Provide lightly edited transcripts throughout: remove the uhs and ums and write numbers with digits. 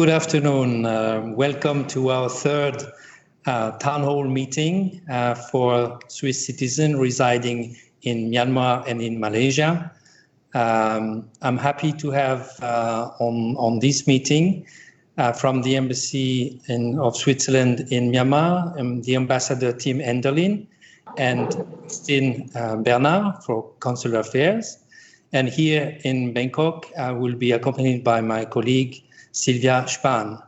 Good afternoon. Welcome to our third town hall meeting for Swiss citizens residing in Myanmar and in Malaysia. I'm happy to have on this meeting from the Embassy of Switzerland in Myanmar, the Ambassador Tim Enderlin and Christine Bernard for Consular Affairs. And here in Bangkok, I will be accompanied by my colleague, Sylvia Spahn.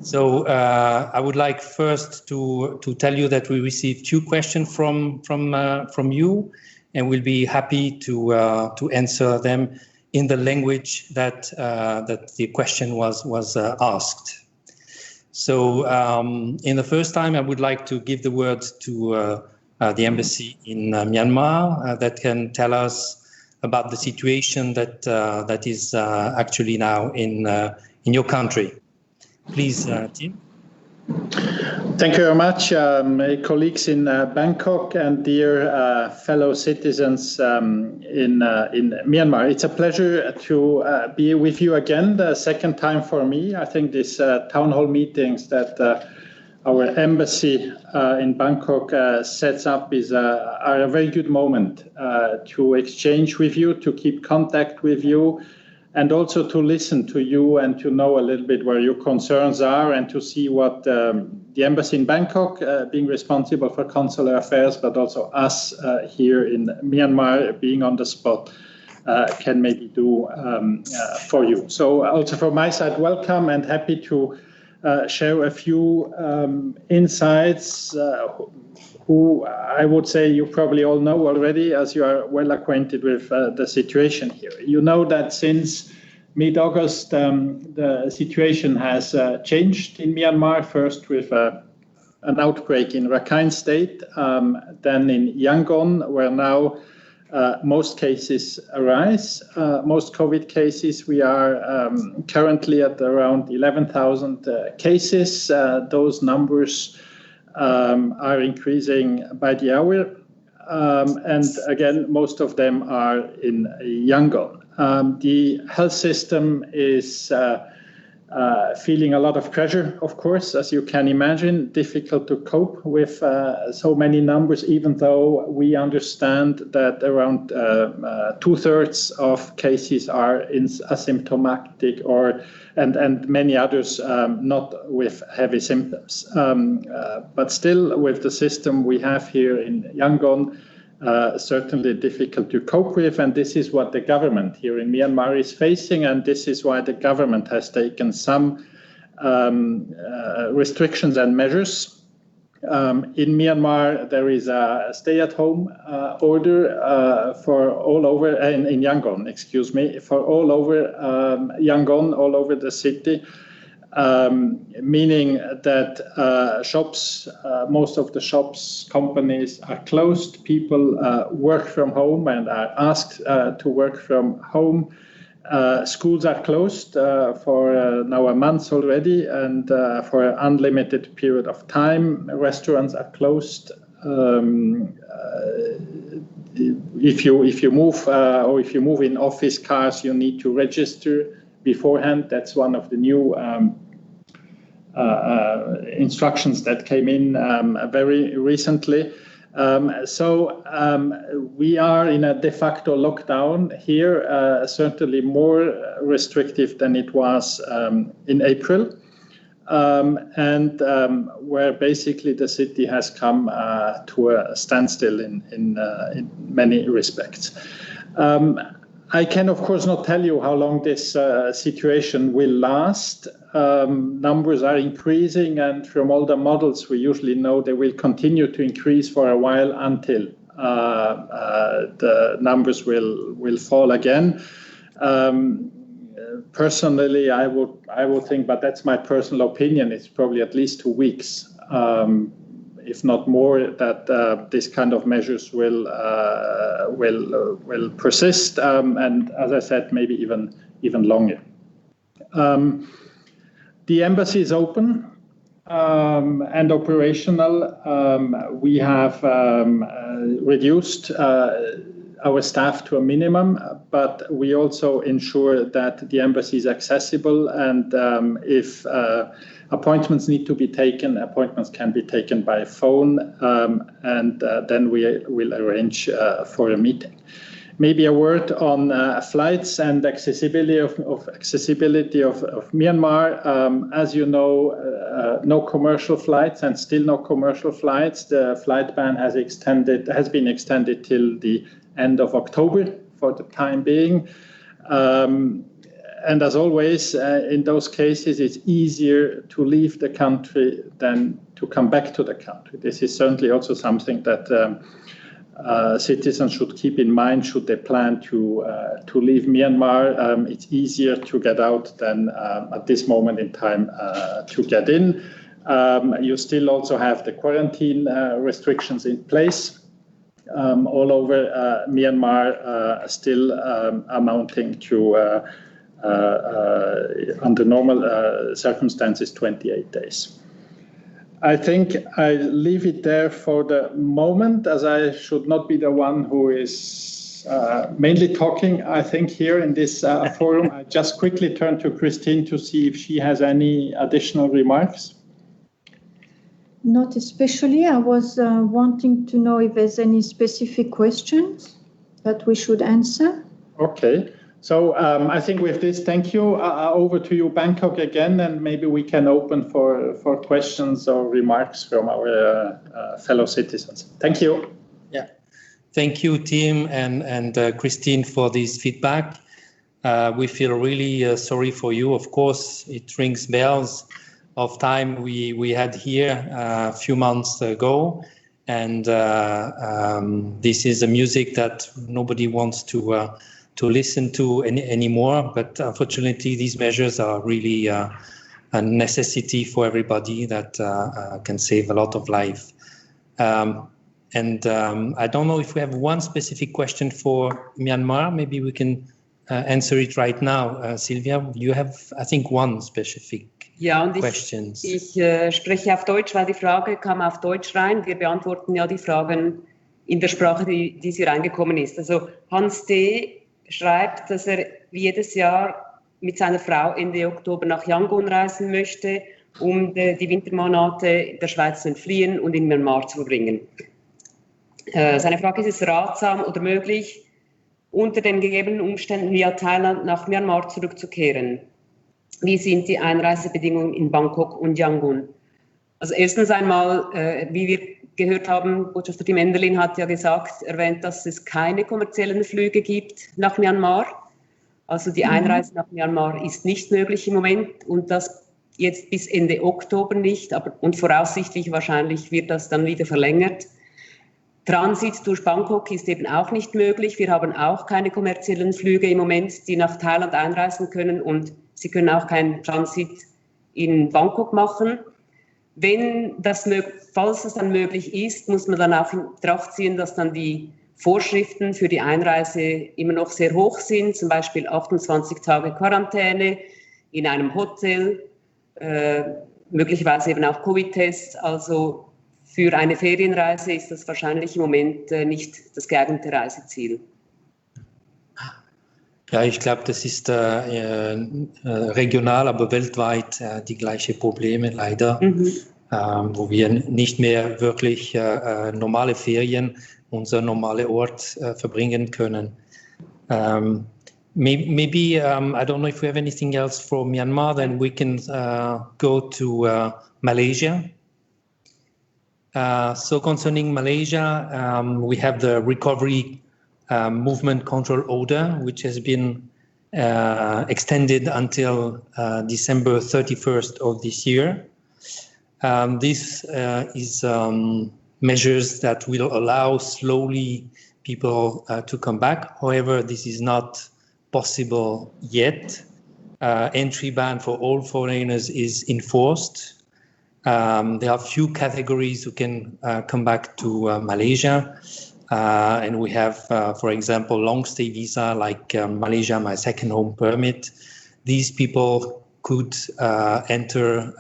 So I would like first to tell you that we received 2 questions from you, and we'll be happy to answer them in the language that the question was asked. So in the first time, I would like to give the word to the embassy in Myanmar that can tell us about the situation that is actually now in your country. Please, Tim. Thank you very much, colleagues in Bangkok and dear fellow citizens in Myanmar. It's a pleasure to be with you again, the second time for me. I think these town hall meetings that our embassy in Bangkok sets up are a very good moment to exchange with you, to keep contact with you, and also to listen to you and to know a little bit where your concerns are and to see what the embassy in Bangkok, being responsible for consular affairs, but also us here in Myanmar being on the spot, can maybe do for you. So also from my side, welcome and happy to share a few insights who I would say you probably all know already, as you are well acquainted with the situation here. You know that since mid-August, the situation has changed in Myanmar, first with an outbreak in Rakhine State, then in Yangon, where now most cases arise. Most COVID cases, we are currently at around 11,000 cases. Those numbers are increasing by the hour. And again, most of them are in Yangon. The health system is feeling a lot of pressure, of course, as you can imagine, difficult to cope with so many numbers, even though we understand that around 2/3 of cases are asymptomatic and many others not with heavy symptoms. But still, with the system we have here in Yangon, certainly difficult to cope with, and this is what the government here in Myanmar is facing, and this is why the government has taken some restrictions and measures. In Myanmar, there is a stay-at-home order for all over, in Yangon, excuse me, for all over Yangon, all over the city, meaning that shops, most of the shops, companies are closed. People work from home and are asked to work from home. Schools are closed for now a month already, and for an unlimited period of time. Restaurants are closed. If you move or if you move in office cars, you need to register beforehand. That's one of the new instructions that came in very recently. So we are in a de facto lockdown here, certainly more restrictive than it was in April, and where basically the city has come to a standstill in many respects. I can, of course, not tell you how long this situation will last. Numbers are increasing, and from all the models, we usually know they will continue to increase for a while until the numbers will fall again. Personally, I would think, but that's my personal opinion, it's probably at least 2 weeks, if not more, that this kind of measures will persist, and as I said, maybe even longer. The embassy is open and operational. We have reduced our staff to a minimum, but we also ensure that the embassy is accessible, and if appointments need to be taken, appointments can be taken by phone, and then we will arrange for a meeting. Maybe a word on flights and accessibility of Myanmar. As you know, no commercial flights and still no commercial flights. The flight ban has been extended till the end of October for the time being. And as always, in those cases, it's easier to leave the country than to come back to the country. This is certainly also something that citizens should keep in mind should they plan to leave Myanmar. It's easier to get out than at this moment in time to get in. You still also have the quarantine restrictions in place all over Myanmar, still amounting to, under normal circumstances, 28 days. I think I leave it there for the moment, as I should not be the one who is mainly talking, I think, here in this forum. I just quickly turn to Christine to see if she has any additional remarks. Not especially. I was wanting to know if there's any specific questions that we should answer. Okay. So I think with this, thank you. Over to you, Bangkok, again, and maybe we can open for questions or remarks from our fellow citizens. Thank you. Yeah, thank you, Tim and Christine, for this feedback. We feel really sorry for you. Of course, it rings bells of time we had here a few months ago, and this is a music that nobody wants to listen to anymore, but unfortunately these measures are really a necessity for everybody that can save a lot of life. And I don't know if we have one specific question for Myanmar. Maybe we can answer it right now. Silvia, you have, I think, one specific question. Ich spreche auf Deutsch, weil die Frage kam auf Deutsch rein. Wir beantworten ja die Fragen in der Sprache, die hier reingekommen ist. Also Hans D. schreibt, dass er wie jedes Jahr mit seiner Frau Ende Oktober nach Yangon reisen möchte, um die Wintermonate der Schweiz zu entfliehen und in Myanmar zu verbringen. Seine Frage ist es ratsam oder möglich, unter den gegebenen Umständen via Thailand nach Myanmar zurückzukehren? Wie sind die Einreisebedingungen in Bangkok und Yangon? Also erstens einmal, wie wir gehört haben, Botschafter Tim Enderlin hat ja erwähnt, dass es keine kommerziellen Flüge gibt nach Myanmar. Also die Einreise nach Myanmar ist nicht möglich im Moment und das jetzt bis Ende Oktober nicht, und voraussichtlich wahrscheinlich wird das dann wieder verlängert. Transit durch Bangkok ist eben auch nicht möglich. Wir haben auch keine kommerziellen Flüge im Moment, die nach Thailand einreisen können, und Sie können auch keinen Transit in Bangkok machen. Falls es dann möglich ist, muss man dann auch in Betracht ziehen, dass dann die Vorschriften für die Einreise immer noch sehr hoch sind, zum Beispiel 28 Tage Quarantäne in einem Hotel, möglicherweise eben auch Covid-Tests. Also für eine Ferienreise ist das wahrscheinlich im Moment nicht das geeignete Reiseziel. Ja, ich glaube, das ist regional, aber weltweit die gleichen Probleme leider, wo wir nicht mehr wirklich normale Ferien, unser normaler Ort verbringen können. Maybe I don't know if we have anything else from Myanmar, then we can go to Malaysia. So concerning Malaysia, we have the recovery movement control order, which has been extended until December 31st of this year. This is measures that will allow slowly people to come back. However, this is not possible yet. Entry ban for all foreigners is enforced. There are few categories who can come back to Malaysia. And we have, for example, long stay visa like Malaysia, my second home permit. These people could enter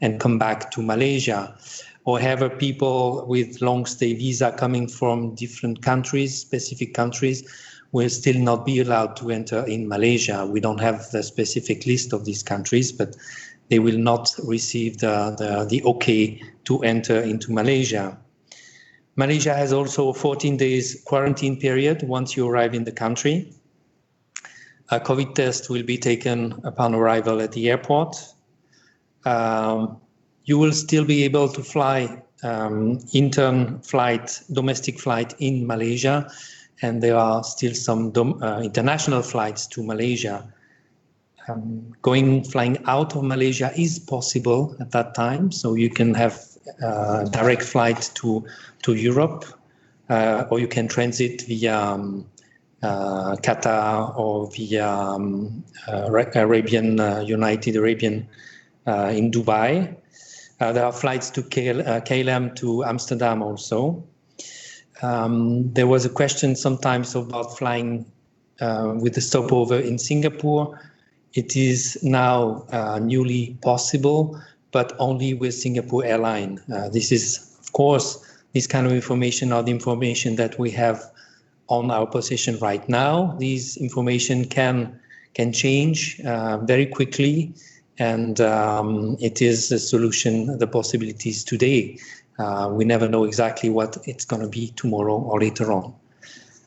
and come back to Malaysia. or however people with long stay visa coming from different countries, specific countries, will still not be allowed to enter in Malaysia. We don't have the specific list of these countries, but they will not receive the okay to enter into Malaysia. Malaysia has also a 14 days quarantine period once you arrive in the country. A COVID test will be taken upon arrival at the airport. You will still be able to fly intern flight, domestic flight in Malaysia, and there are still some international flights to Malaysia. Flying out of Malaysia is possible at that time, so you can have direct flight to Europe, or you can transit via Qatar or via United Arabian in Dubai. There are flights to KLM to Amsterdam also. There was a question sometimes about flying with a stopover in Singapore. It is now newly possible, but only with Singapore Airlines. This is, of course, this kind of information are the information that we have on our possession right now. These information can change very quickly, and it is a solution, the possibilities today. We never know exactly what it's going to be tomorrow or later on.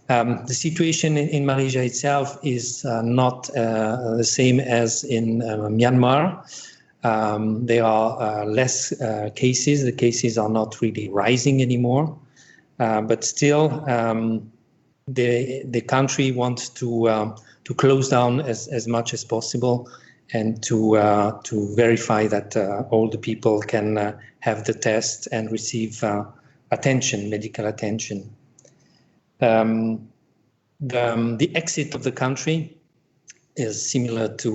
The situation in Malaysia itself is not the same as in Myanmar. There are less cases. The cases are not really rising anymore, but still the country wants to close down as much as possible and to verify that all the people can have the test and receive attention, medical attention. The exit of the country is similar to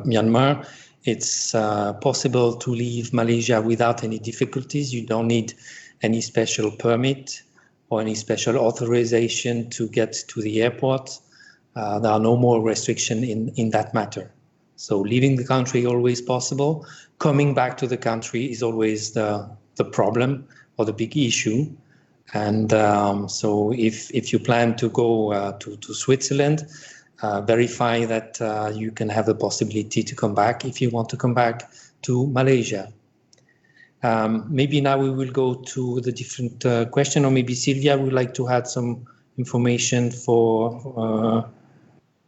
Myanmar. It's possible to leave Malaysia without any difficulties. You don't need any special permit or any special authorization to get to the airport. There are no more restrictions in that matter. So leaving the country always possible. Coming back to the country is always the problem or the big issue. And so if you plan to go to Switzerland, verify that you can have the possibility to come back if you want to come back to Malaysia. Maybe now we will go to the different question, or maybe Sylvia would like to add some information for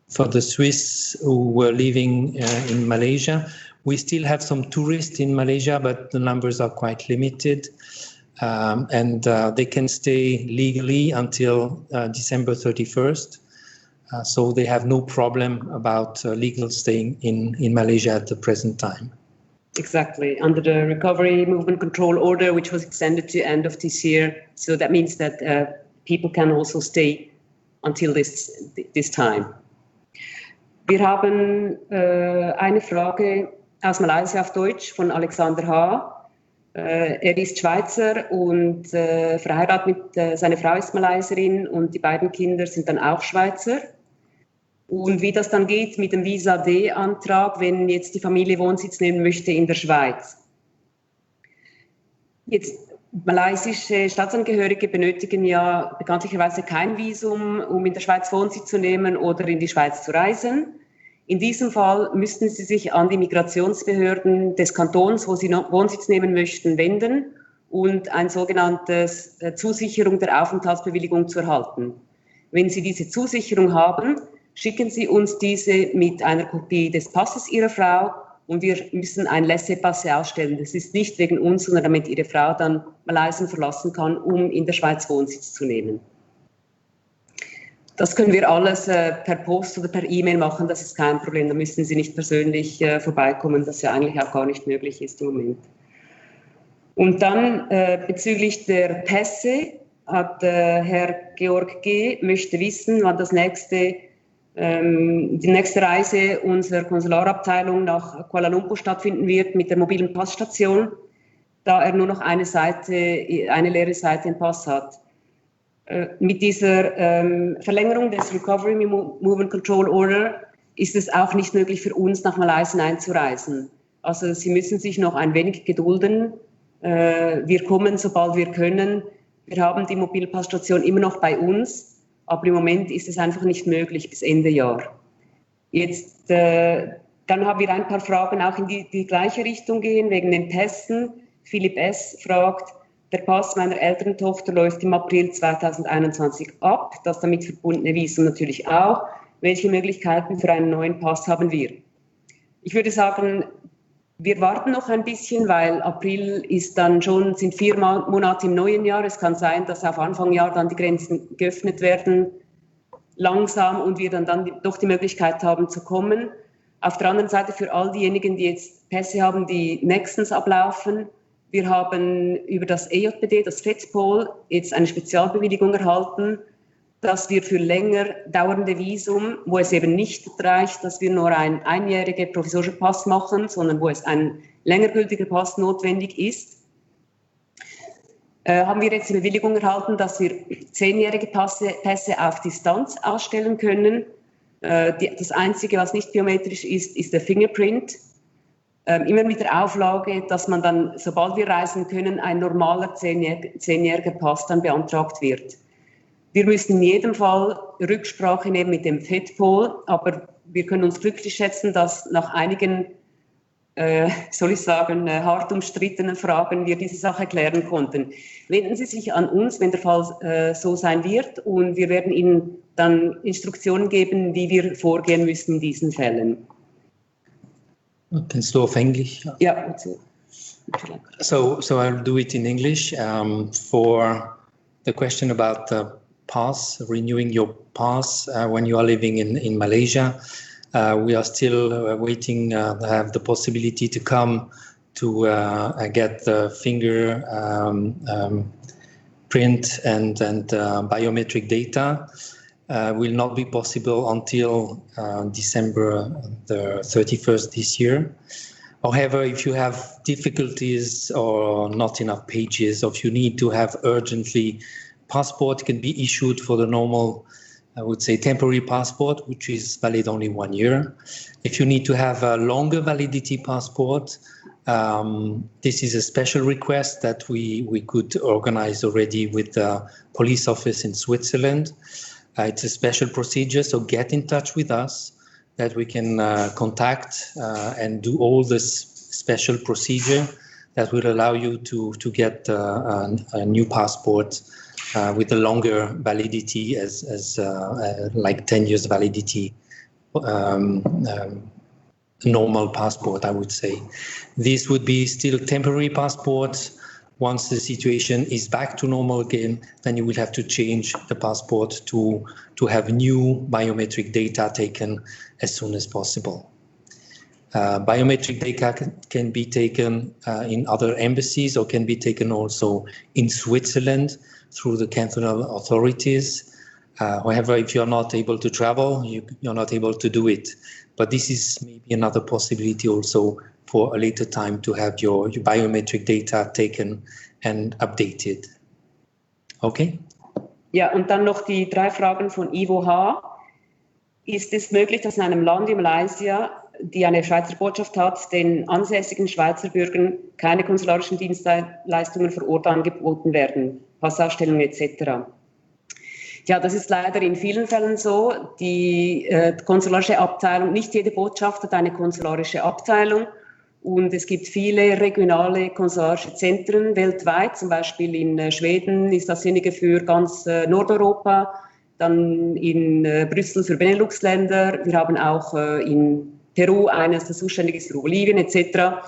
the Swiss who were living in Malaysia. We still have some tourists in Malaysia, but the numbers are quite limited. And they can stay legally until December 31st. So they have no problem about legal staying in Malaysia at the present time. Exactly, under the Recovery Movement Control Order, which was extended to end of this year. So that means that people can also stay until this time. Wir haben eine Frage aus Malaysia auf Deutsch von Alexander H. Er ist Schweizer und verheiratet mit, seine Frau ist Malaysierin und die beiden Kinder sind dann auch Schweizer. Und wie das dann geht mit dem Visa-D-Antrag, wenn jetzt die Familie Wohnsitz nehmen möchte in der Schweiz. Jetzt, malaysische Staatsangehörige benötigen ja bekanntlicherweise kein Visum, um in der Schweiz Wohnsitz zu nehmen oder in die Schweiz zu reisen. In diesem Fall müssten Sie sich an die Migrationsbehörden des Kantons, wo Sie noch Wohnsitz nehmen möchten, wenden und ein sogenanntes Zusicherung der Aufenthaltsbewilligung zu erhalten. Wenn Sie diese Zusicherung haben, schicken Sie uns diese mit einer Kopie des Passes Ihrer Frau und wir müssen ein Laissez-passer ausstellen. Das ist nicht wegen uns, sondern damit Ihre Frau dann Malaysia verlassen kann, um in der Schweiz Wohnsitz zu nehmen. Das können wir alles per Post oder per E-Mail machen, das ist kein Problem. Da müssen Sie nicht persönlich vorbeikommen, das ja eigentlich auch gar nicht möglich ist im Moment. Und dann bezüglich der Pässe hat Herr Georg G. möchte wissen, wann die nächste Reise unserer Konsularabteilung nach Kuala Lumpur stattfinden wird mit der mobilen Passstation, da er nur noch eine leere Seite im Pass hat. Mit dieser Verlängerung des Recovery Movement Control Order ist es auch nicht möglich für uns, nach Malaysia einzureisen. Also Sie müssen sich noch ein wenig gedulden. Wir kommen, sobald wir können. Wir haben die Mobilpassstation immer noch bei uns, aber im Moment ist es einfach nicht möglich bis Ende Jahr. Jetzt, dann haben wir ein paar Fragen auch in die gleiche Richtung gehen, wegen den Pässen. Philipp S. fragt, der Pass meiner älteren Tochter läuft im April 2021 ab, das damit verbundene Visum natürlich auch. Welche Möglichkeiten für einen neuen Pass haben wir? Ich würde sagen, wir warten noch ein bisschen, weil April sind 4 Monate im neuen Jahr. Es kann sein, dass auf Anfang Jahr dann die Grenzen geöffnet werden, langsam, und wir dann doch die Möglichkeit haben zu kommen. Auf der anderen Seite für all diejenigen, die jetzt Pässe haben, die nächstens ablaufen, wir haben über das EJPD, das FEDPOL, jetzt eine Spezialbewilligung erhalten, dass wir für länger dauernde Visum, wo es eben nicht reicht, dass wir nur ein einjähriger provisorischer Pass machen, sondern wo es ein länger gültiger Pass notwendig ist, haben wir jetzt die Bewilligung erhalten, dass wir 10-jährige Pässe auf Distanz ausstellen können. Das Einzige, was nicht biometrisch ist, ist der Fingerprint. Immer mit der Auflage, dass man dann, sobald wir reisen können, ein normaler 10-jähriger Pass dann beantragt wird. Wir müssen in jedem Fall Rücksprache nehmen mit dem FEDPOL, aber wir können uns glücklich schätzen, dass nach einigen, hart umstrittenen Fragen wir diese Sache klären konnten. Wenden Sie sich an uns, wenn der Fall so sein wird, und wir werden Ihnen dann Instruktionen geben, wie wir vorgehen müssen in diesen Fällen. Kannst du auf Englisch? Ja, bitte. So I'll do it in English. For the question about the pass, renewing your pass when you are living in Malaysia, we are still waiting to have the possibility to come to get the finger print and biometric data. Will not be possible until December the 31st this year. However, if you have difficulties or not enough pages, or if you need to have urgently passport, can be issued for the normal, I would say, temporary passport, which is valid only 1 year. If you need to have a longer validity passport, this is a special request that we could organize already with the police office in Switzerland. It's a special procedure, so get in touch with us that we can contact and do all this special procedure that will allow you to get a new passport with a longer validity as like 10 years validity, normal passport, I would say. This would be still temporary passports. Once the situation is back to normal again, then you will have to change the passport to have new biometric data taken as soon as possible. Biometric data can be taken in other embassies or can be taken also in Switzerland through the cantonal authorities. However, if you're not able to travel, you're not able to do it. But this is maybe another possibility also for a later time to have your biometric data taken and updated. Okay? Ja, und dann noch die 3 Fragen von Ivo H. Ist es möglich, dass in einem Land wie Malaysia, die eine Schweizer Botschaft hat, den ansässigen Schweizer Bürgern keine konsularischen Dienstleistungen vor Ort angeboten werden, Passausstellungen etc.? Ja, das ist leider in vielen Fällen so. Die konsularische Abteilung, nicht jede Botschaft hat eine konsularische Abteilung. Und es gibt viele regionale konsularische Zentren weltweit, zum Beispiel in Schweden ist dasjenige für ganz Nordeuropa, dann in Brüssel für Benelux-Länder. Wir haben auch in Peru eines, das zuständig ist für Bolivien etc.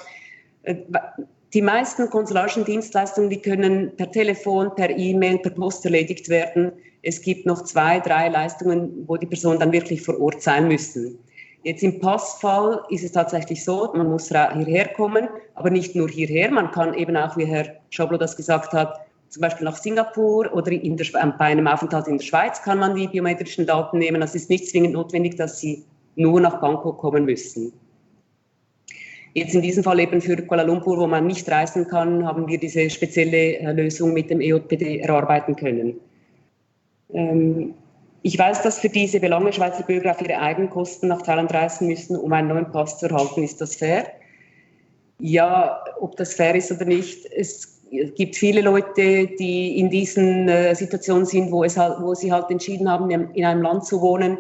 Die meisten konsularischen Dienstleistungen, die können per Telefon, per E-Mail, per Post erledigt werden. Es gibt noch 2, 3 Leistungen, wo die Personen dann wirklich vor Ort sein müssen. Jetzt im Passfall ist es tatsächlich so, man muss hierher kommen, aber nicht nur hierher. Man kann eben auch, wie Herr Schablo das gesagt hat, zum Beispiel nach Singapur oder bei einem Aufenthalt in der Schweiz kann man die biometrischen Daten nehmen. Es ist nicht zwingend notwendig, dass Sie nur nach Bangkok kommen müssen. Jetzt in diesem Fall eben für Kuala Lumpur, wo man nicht reisen kann, haben wir diese spezielle Lösung mit dem EJPD erarbeiten können. Ich weiß, dass für diese Belange Schweizer Bürger auf ihre Eigenkosten nach Thailand reisen müssen, um einen neuen Pass zu erhalten. Ist das fair? Ja, ob das fair ist oder nicht. Es gibt viele Leute, die in diesen Situationen sind, wo sie halt entschieden haben, in einem Land zu wohnen,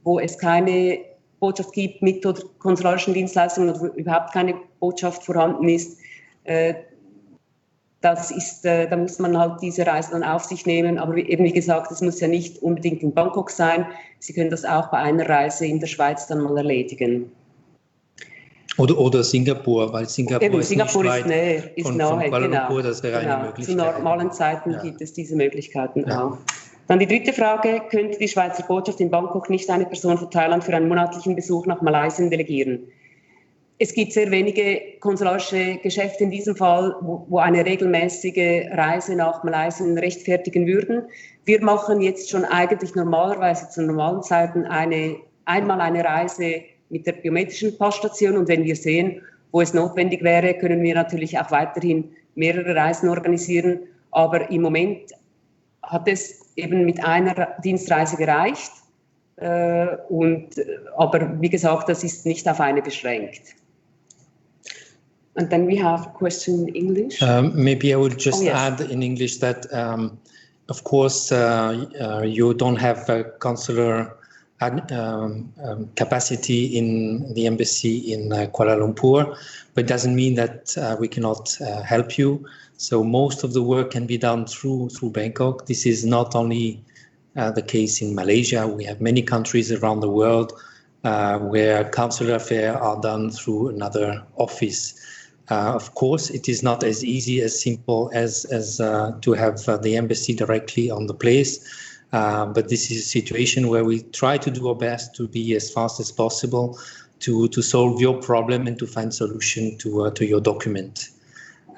wo es keine Botschaft gibt mit oder konsularischen Dienstleistungen oder überhaupt keine Botschaft vorhanden ist. Da muss man halt diese Reise dann auf sich nehmen. Aber eben wie gesagt, es muss ja nicht unbedingt in Bangkok sein. Sie können das auch bei einer Reise in der Schweiz dann mal erledigen. Oder Singapur, weil Singapur ist nicht weit von Kuala Lumpur, das wäre eine Möglichkeit. Zu normalen Zeiten gibt es diese Möglichkeiten auch. Dann die dritte Frage, könnte die Schweizer Botschaft in Bangkok nicht eine Person von Thailand für einen monatlichen Besuch nach Malaysia delegieren? Es gibt sehr wenige konsularische Geschäfte in diesem Fall, wo eine regelmäßige Reise nach Malaysia rechtfertigen würden. Wir machen jetzt schon eigentlich normalerweise zu normalen Zeiten einmal eine Reise mit der biometrischen Passstation, und wenn wir sehen, wo es notwendig wäre, können wir natürlich auch weiterhin mehrere Reisen organisieren. Aber im Moment hat es eben mit einer Dienstreise gereicht. Aber wie gesagt, das ist nicht auf eine beschränkt. And then we have a question in English. Maybe I will just add in English that, of course, you don't have a consular capacity in the embassy in Kuala Lumpur, but it doesn't mean that we cannot help you. So most of the work can be done through Bangkok. This is not only the case in Malaysia. We have many countries around the world where consular affairs are done through another office. Of course, it is not as easy, as simple as to have the embassy directly on the place. But this is a situation where we try to do our best to be as fast as possible to solve your problem and to find solution to your document.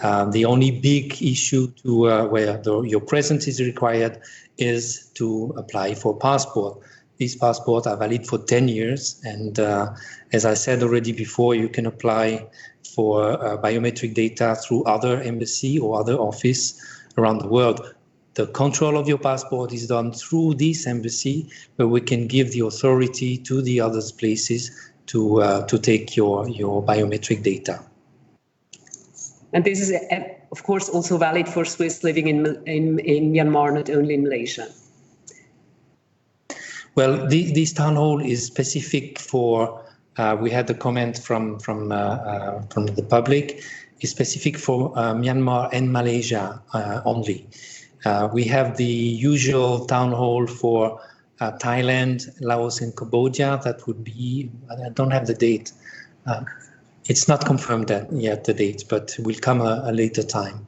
The only big issue where your presence is required is to apply for passport. These passports are valid for 10 years. And as I said already before, you can apply for biometric data through other embassy or other office around the world. The control of your passport is done through this embassy, but we can give the authority to the other places to take your biometric data. And this is, of course, also valid for Swiss living in Myanmar, not only in Malaysia. Well, this town hall is specific for. We had a comment from the public. It's specific for Myanmar and Malaysia only. We have the usual town hall for Thailand, Laos, and Cambodia. That would be. I don't have the date. It's not confirmed yet, the date, but will come a later time.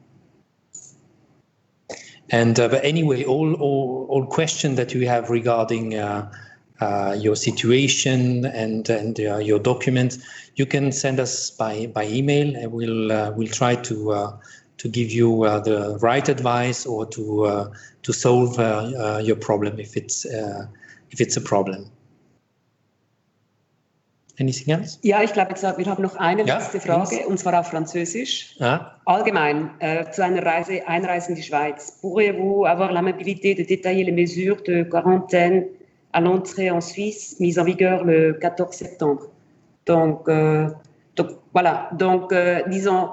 And but anyway, all questions that you have regarding your situation and your documents, you can send us by email, and we'll try to give you the right advice or to solve your problem if it's a problem. Anything else? Ja, ich glaube, wir haben noch eine letzte Frage, und zwar auf Französisch. Allgemein, zu einer Einreise in die Schweiz. Pourriez-vous avoir l'amabilité de détailler les mesures de quarantaine à l'entrée en Suisse, mises en vigueur le 14 septembre? Donc voilà. Donc, disons,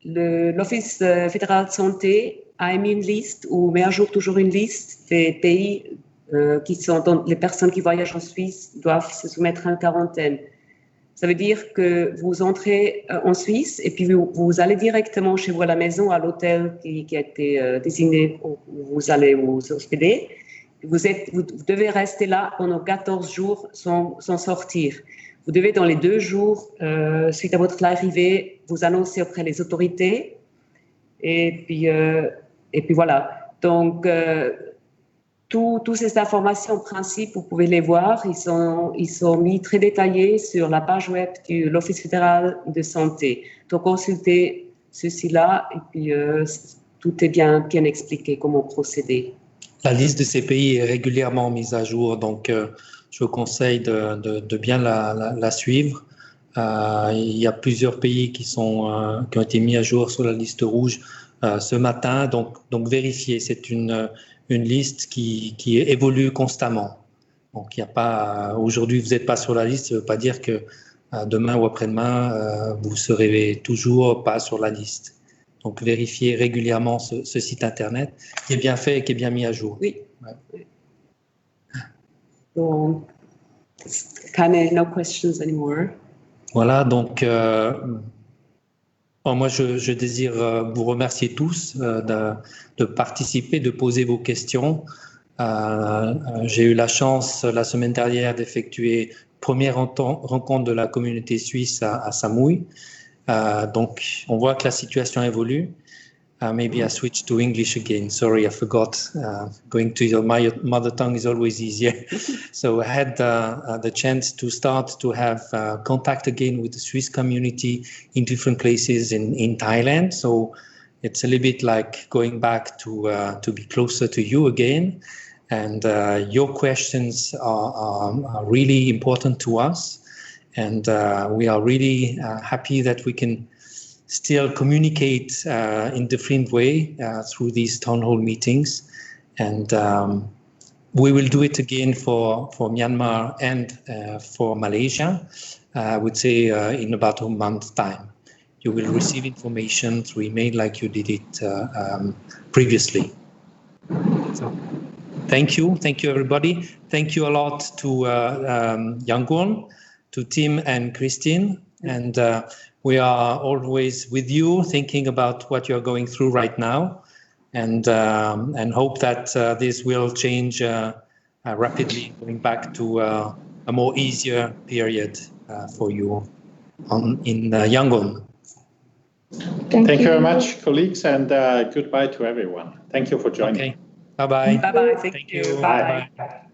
l'Office fédéral de santé a émis une liste, ou met à jour toujours une liste des pays dont les personnes qui voyagent en Suisse doivent se soumettre à une quarantaine. Ça veut dire que vous entrez en Suisse et puis vous allez directement chez vous à la maison, à l'hôtel qui a été désigné où vous allez vous hospeder. Vous devez rester là pendant 14 jours sans sortir. Vous devez, dans les 2 jours, suite à votre arrivée, vous annoncer auprès des autorités. Et puis voilà. Donc, toutes ces informations, en principe, vous pouvez les voir. Ils sont mis très détaillés sur la page web de l'Office fédéral de santé. Donc, consultez ceci-là et puis tout est bien expliqué, comment procéder. La liste de ces pays est régulièrement mise à jour, donc je vous conseille de bien la suivre. Il y a plusieurs pays qui ont été mis à jour sur la liste rouge ce matin, donc vérifiez. C'est une liste qui évolue constamment. Donc il n'y a pas aujourd'hui vous n'êtes pas sur la liste, ça ne veut pas dire que demain ou après-demain, vous serez toujours pas sur la liste. Donc, vérifiez régulièrement ce site Internet qui est bien fait et qui est bien mis à jour. Oui. Ouais. So, no questions anymore. Voilà, donc moi je désire vous remercier tous de participer, de poser vos questions. J'ai eu la chance la semaine dernière d'effectuer première rencontre de la communauté suisse à Samui. Donc on voit que la situation évolue. Maybe I switch to English again. Sorry, I forgot. Going to my mother tongue is always easier. So I had the chance to start to have contact again with the Swiss community in different places in Thailand. So it's a little bit like going back to be closer to you again. And your questions are really important to us. And we are really happy that we can still communicate in different way through these town hall meetings. And we will do it again for Myanmar and for Malaysia, I would say in about a month's time. You will receive information through email like you did it previously. So thank you everybody. Thank you a lot to Yangon, to Tim and Christine, and we are always with you, thinking about what you're going through right now, and hope that this will change rapidly, going back to a more easier period for you in Yangon. Thank you very much, colleagues, and goodbye to everyone. Thank you for joining. Okay. Bye-bye. Bye-bye. Thank you. Bye. Bye.